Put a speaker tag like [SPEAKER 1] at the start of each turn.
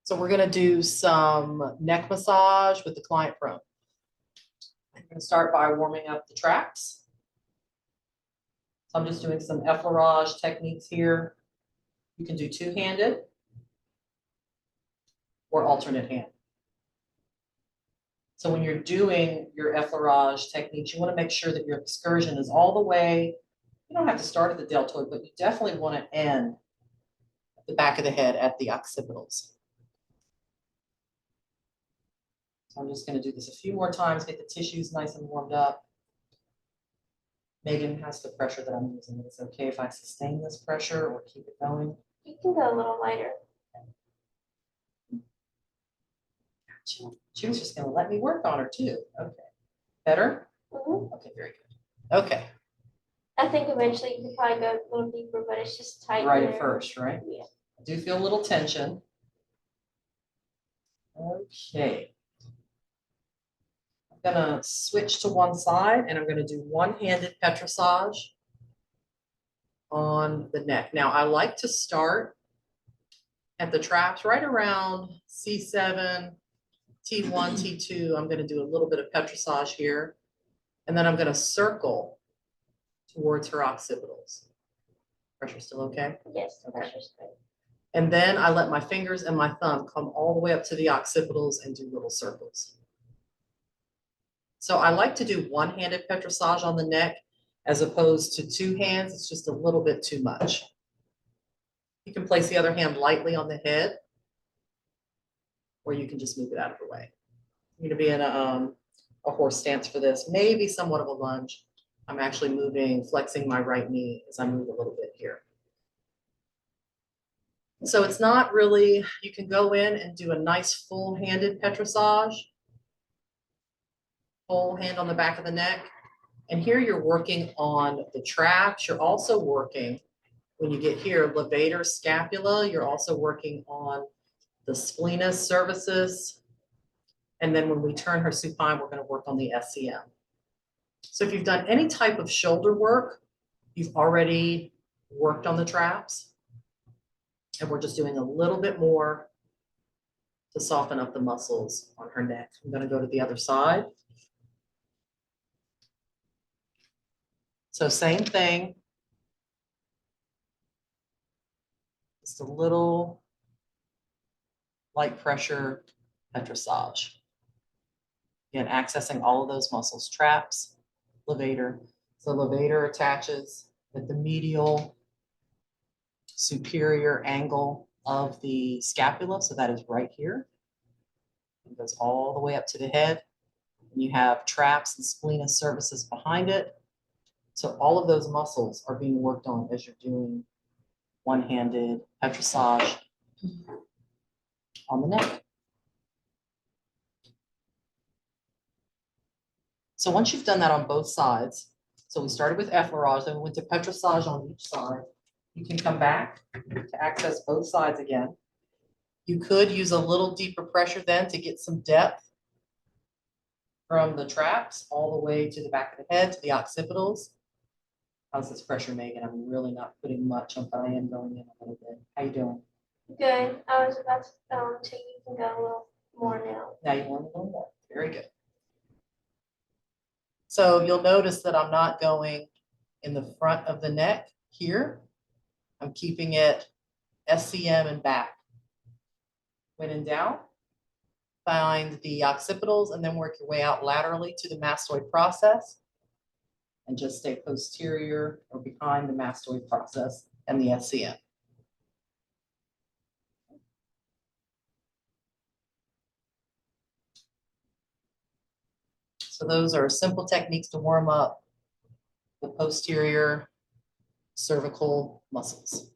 [SPEAKER 1] So we're gonna do some neck massage with the client prone. I'm gonna start by warming up the traps. So I'm just doing some effleurage techniques here. You can do two-handed or alternate hand. So when you're doing your effleurage techniques, you wanna make sure that your excursion is all the way, you don't have to start at the deltoid, but you definitely wanna end at the back of the head at the occipitals. So I'm just gonna do this a few more times, get the tissues nice and warmed up. Megan has the pressure that I'm using. It's okay if I sustain this pressure or keep it going.
[SPEAKER 2] You can go a little lighter.
[SPEAKER 1] She was just gonna let me work on her too. Okay. Better? Okay, very good. Okay,
[SPEAKER 2] I think eventually you could probably go a little deeper, but it's just tight.
[SPEAKER 1] right
[SPEAKER 2] there.
[SPEAKER 1] at first, right?
[SPEAKER 2] Yeah.
[SPEAKER 1] I do feel a little tension. Okay. I'm gonna switch to one side and I'm gonna do one-handed petrissage on the neck. Now I like to start at the traps right around C7, T1, T2. I'm gonna do a little bit of petrissage here. And then I'm gonna circle towards her occipitals. Pressure still okay?
[SPEAKER 2] Yes, the
[SPEAKER 1] Okay.
[SPEAKER 2] pressure's good.
[SPEAKER 1] And then I let my fingers and my thumb come all the way up to the occipitals and do little circles. So I like to do one-handed petrissage on the neck as opposed to two hands. It's just a little bit too much. You can place the other hand lightly on the head, or you can just move it out of the way. You're gonna be in a horse stance for this, maybe somewhat of a lunge. I'm actually moving, flexing my right knee as I move a little bit here. So it's not really, you can go in and do a nice full-handed petrissage. Full hand on the back of the neck. And here you're working on the traps. You're also working, when you get here, levator scapula. You're also working on the splenius cervicis. And then when we turn her supine, we're going to work on the SCM. So if you've done any type of shoulder work, you've already worked on the traps. And we're just doing a little bit more to soften up the muscles on her neck. I'm going to go to the other side. So same thing. Just a little light pressure petrissage. Again, accessing all of those muscles, traps, levator. So levator attaches at the medial superior angle of the scapula. So that is right here. It goes all the way up to the head. And you have traps and splenius cervicis behind it. So all of those muscles are being worked on as you're doing one-handed petrissage on the neck. So once you've done that on both sides, so we started with effleurage, then we went to petrissage on each side. You can come back to access both sides again. You could use a little deeper pressure then to get some depth from the traps all the way to the back of the head, to the occipitals. How's this pressure, Megan? I'm really not putting much on, but I am going in a little bit. How you doing?
[SPEAKER 2] Good. I was about to tell you can go a little more now.
[SPEAKER 1] Now you want a little more. Very good. So you'll notice that I'm not going in the front of the neck here. I'm keeping it SCM and back. When in doubt, find the occipitals and then work your way out laterally to the mastoid process. And just stay posterior or behind the mastoid process and the SCM. So those are simple techniques to warm up the posterior cervical muscles.